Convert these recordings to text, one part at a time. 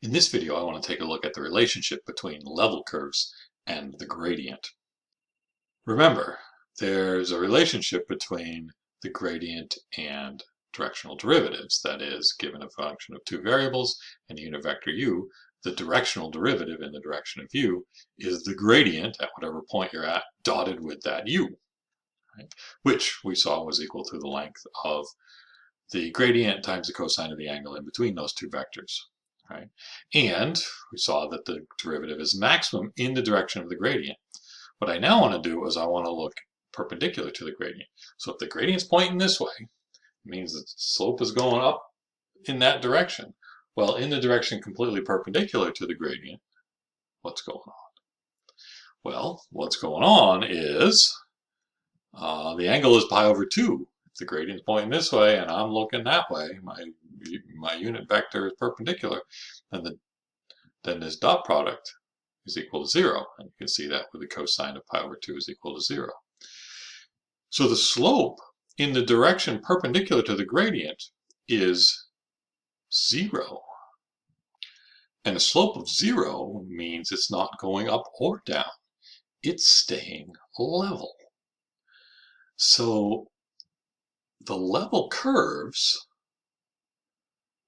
In this video, I want to take a look at the relationship between level curves and the gradient. Remember, there's a relationship between the gradient and directional derivatives. That is, given a function of two variables and a unit vector u, the directional derivative in the direction of u is the gradient at whatever point you're at, dotted with that u, right? Which we saw was equal to the length of the gradient times the cosine of the angle in between those two vectors. Right? And we saw that the derivative is maximum in the direction of the gradient. What I now want to do is I want to look perpendicular to the gradient. So if the gradient's pointing this way, it means the slope is going up in that direction. Well, in the direction completely perpendicular to the gradient, what's going on? Well, what's going on is the angle is pi over 2. If the gradient's pointing this way and I'm looking that way, my unit vector is perpendicular, then this dot product is equal to 0. And you can see that with the cosine of pi over 2 is equal to 0. So the slope in the direction perpendicular to the gradient is 0. And a slope of 0 means it's not going up or down. It's staying level. So the level curves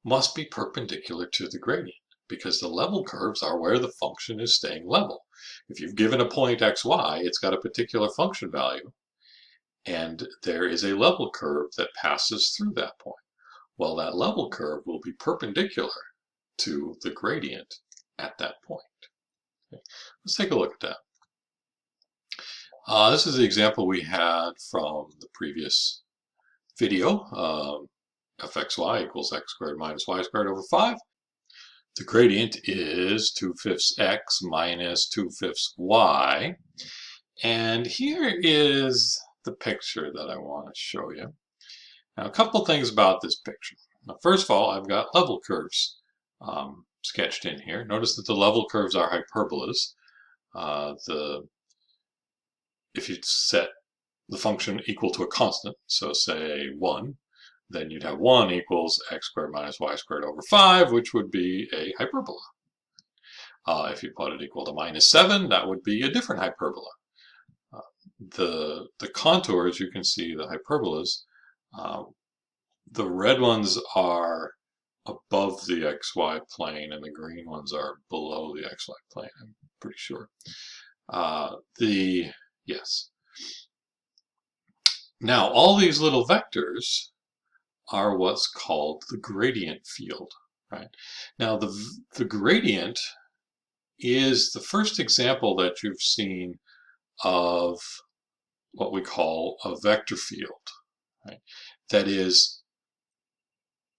must be perpendicular to the gradient, because the level curves are where the function is staying level. If you've given a point xy, it's got a particular function value, and there is a level curve that passes through that point. Well, that level curve will be perpendicular to the gradient at that point. Okay. Let's take a look at that. This is the example we had from the previous video. Fxy equals x squared minus y squared over 5. The gradient is 2/5 x minus 2/5 y. And here is the picture that I want to show you. Now, a couple things about this picture. Now, first of all, I've got level curves sketched in here. Notice that the level curves are hyperbolas. If you set the function equal to a constant, so say 1, then you'd have 1 equals x squared minus y squared over 5, which would be a hyperbola. If you put it equal to minus 7, that would be a different hyperbola. The contours, you can see the hyperbolas, the red ones are above the xy plane and the green ones are below the xy plane, I'm pretty sure. Yes. Now, all these little vectors are what's called the gradient field, right? Now, the gradient is the first example that you've seen of what we call a vector field, right? That is,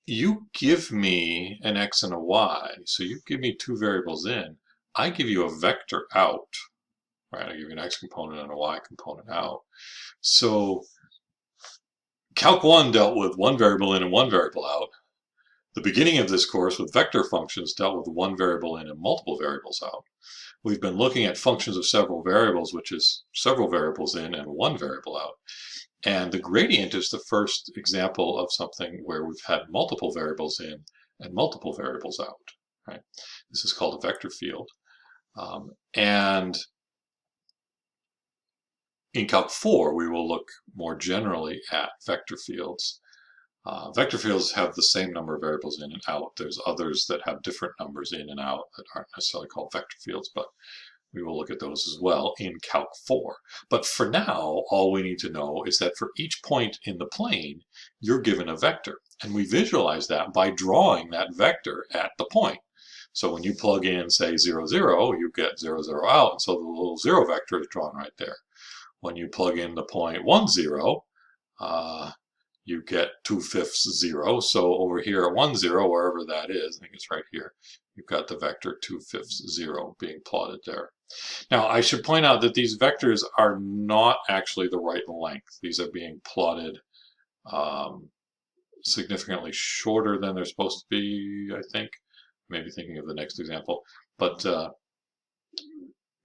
you give me an x and a y, so you give me two variables in, I give you a vector out, right? I give you an x component and a y component out. So Calc 1 dealt with one variable in and one variable out. The beginning of this course with vector functions dealt with one variable in and multiple variables out. We've been looking at functions of several variables, which is several variables in and one variable out. And the gradient is the first example of something where we've had multiple variables in and multiple variables out, right? This is called a vector field. And in Calc 4, we will look more generally at vector fields. Vector fields have the same number of variables in and out. There's others that have different numbers in and out that aren't necessarily called vector fields, but we will look at those as well in Calc 4. But for now, all we need to know is that for each point in the plane, you're given a vector. And we visualize that by drawing that vector at the point. So when you plug in, say, 0, 0, you get 0, 0 out, and so the little 0 vector is drawn right there. When you plug in the point 1, 0, you get 2/5 0. So over here at 1, 0, wherever that is, I think it's right here, you've got the vector 2/5 0 being plotted there. Now, I should point out that these vectors are not actually the right length. These are being plotted significantly shorter than they're supposed to be, I think. Maybe thinking of the next example. But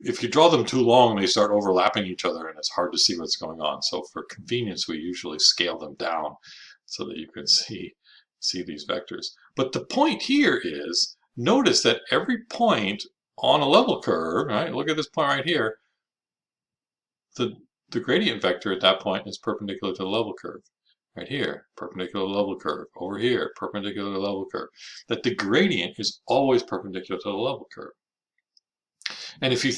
if you draw them too long, they start overlapping each other and it's hard to see what's going on. So for convenience, we usually scale them down so that you can see these vectors. But the point here is notice that every point on a level curve, right? Look at this point right here. The gradient vector at that point is perpendicular to the level curve. Right here, perpendicular level curve. Over here, perpendicular level curve. That the gradient is always perpendicular to the level curve. And if you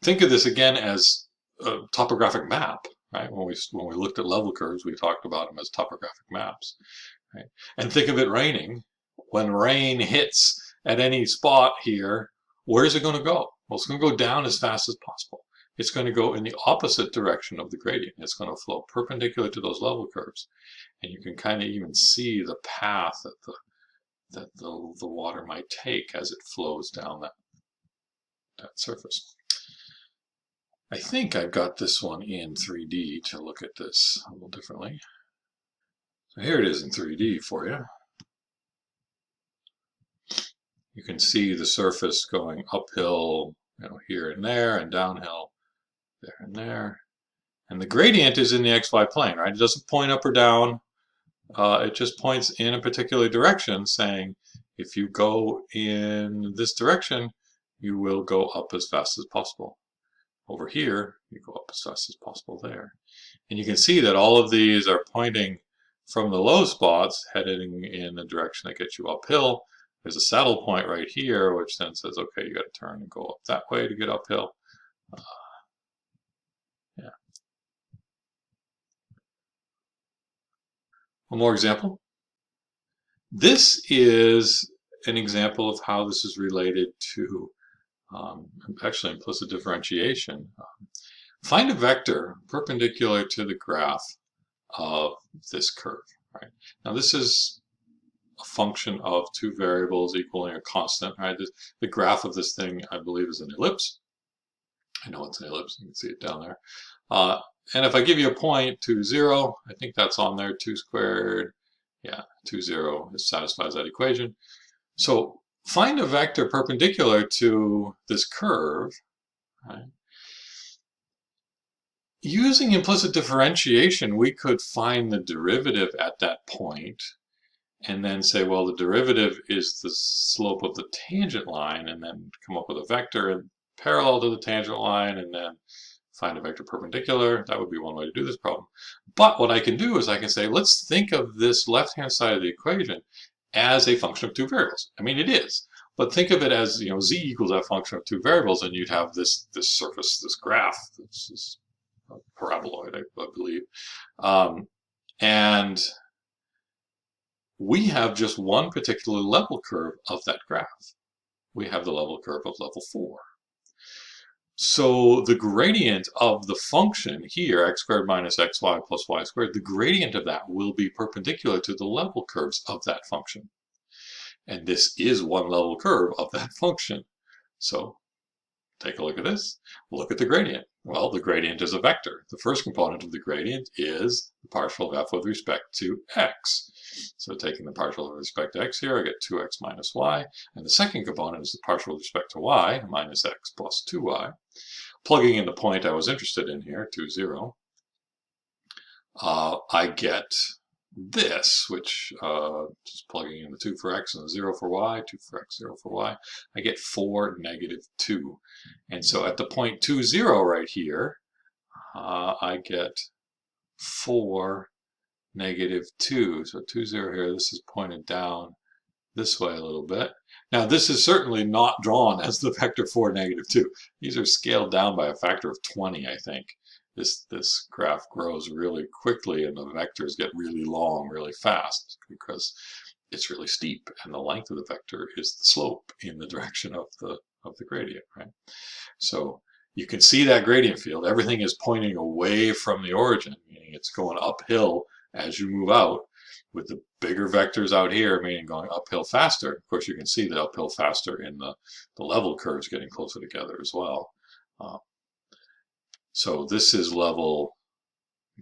think of this again as a topographic map, right? When we looked at level curves, we talked about them as topographic maps, right? And think of it raining. When rain hits at any spot here, where is it going to go? Well, it's going to go down as fast as possible. It's going to go in the opposite direction of the gradient. It's going to flow perpendicular to those level curves. And you can kind of even see the path that the water might take as it flows down that surface. I think I've got this one in 3D to look at this a little differently. So here it is in 3D for you. You can see the surface going uphill, here and there, and downhill there and there. And the gradient is in the xy plane, right? It doesn't point up or down. It just points in a particular direction, saying if you go in this direction, you will go up as fast as possible. Over here, you go up as fast as possible there. And you can see that all of these are pointing from the low spots, heading in the direction that gets you uphill. There's a saddle point right here, which then says, okay, you got to turn and go up that way to get uphill. Yeah. One more example. This is an example of how this is related to actually implicit differentiation. Find a vector perpendicular to the graph of this curve. Right? Now this is a function of two variables equaling a constant. Right? The graph of this thing, I believe, is an ellipse. I know it's an ellipse. You can see it down there. And if I give you a point, 2, 0, I think that's on there, 2 squared. Yeah, 2, 0, it satisfies that equation. So find a vector perpendicular to this curve. Right? Using implicit differentiation, we could find the derivative at that point and then say, well, the derivative is the slope of the tangent line, and then come up with a vector parallel to the tangent line, and then find a vector perpendicular. That would be one way to do this problem. But what I can do is I can say, let's think of this left-hand side of the equation as a function of two variables. I mean, it is. But think of it as, z equals that function of two variables, and you'd have this surface, this graph, this paraboloid, I believe. And we have just one particular level curve of that graph. We have the level curve of level 4. So the gradient of the function here, x squared minus xy plus y squared, the gradient of that will be perpendicular to the level curves of that function. And this is one level curve of that function. So take a look at this. Look at the gradient. Well, the gradient is a vector. The first component of the gradient is the partial of f with respect to x. So taking the partial with respect to x here, I get 2x minus y. And the second component is the partial with respect to y, minus x plus 2y. Plugging in the point I was interested in here, 2, 0, I get this, which just plugging in the 2 for x and the 0 for y, 2 for x, 0 for y, I get 4, negative 2. And so at the point 2, 0 right here, I get 4, negative 2. So 2, 0 here, this is pointed down this way a little bit. Now this is certainly not drawn as the vector 4, negative 2. These are scaled down by a factor of 20, I think. This graph grows really quickly and the vectors get really long really fast because it's really steep, and the length of the vector is the slope in the direction of the gradient, right? So you can see that gradient field. Everything is pointing away from the origin, meaning it's going uphill as you move out, with the bigger vectors out here, meaning going uphill faster. Of course, you can see the uphill faster in the level curves getting closer together as well. So this is level,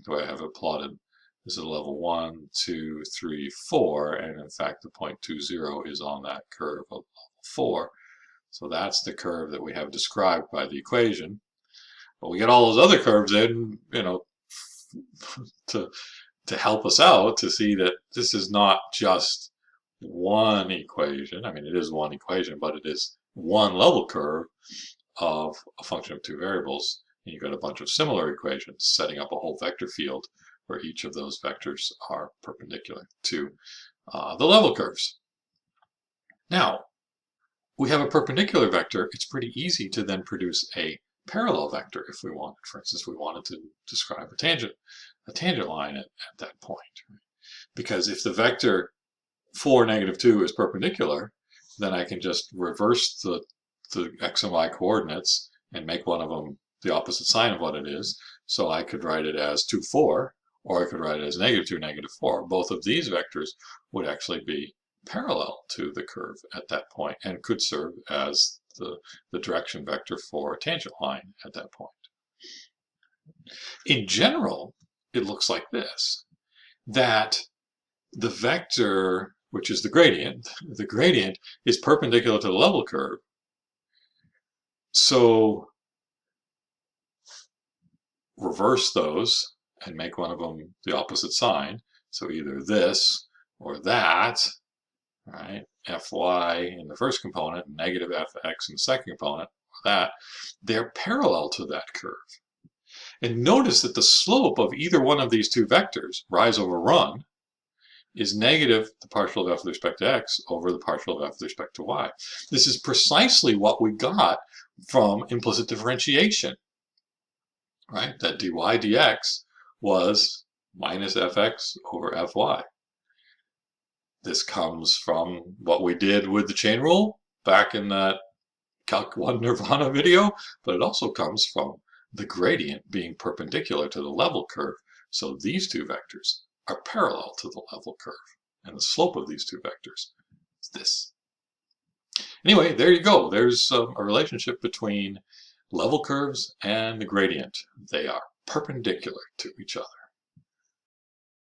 the way I have it plotted, this is level 1, 2, 3, 4, and in fact the point 2, 0 is on that curve of level 4. So that's the curve that we have described by the equation. But we get all those other curves in, to help us out to see that this is not just one equation. I mean, it is one equation, but it is one level curve of a function of two variables. And you've got a bunch of similar equations setting up a whole vector field where each of those vectors are perpendicular to the level curves. Now, we have a perpendicular vector. It's pretty easy to then produce a parallel vector if we wanted. For instance, we wanted to describe a tangent line at that point. Because if the vector 4, -2 is perpendicular, then I can just reverse the x and y coordinates and make one of them the opposite sign of what it is. So I could write it as 2, 4, or I could write it as -2, -4. Both of these vectors would actually be parallel to the curve at that point and could serve as the direction vector for a tangent line at that point. In general, it looks like this, that the vector, which is the gradient is perpendicular to the level curve. So reverse those and make one of them the opposite sign. So either this or that, right? Fy in the first component, negative fx in the second component, that, they're parallel to that curve. And notice that the slope of either one of these two vectors, rise over run, is negative the partial of f with respect to x over the partial of f with respect to y. This is precisely what we got from implicit differentiation, right? That dy dx was minus fx over fy. This comes from what we did with the chain rule back in that Calc 1 Nirvana video, but it also comes from the gradient being perpendicular to the level curve. So these two vectors are parallel to the level curve. And the slope of these two vectors is this. Anyway, there you go. There's a relationship between level curves and the gradient. They are perpendicular to each other.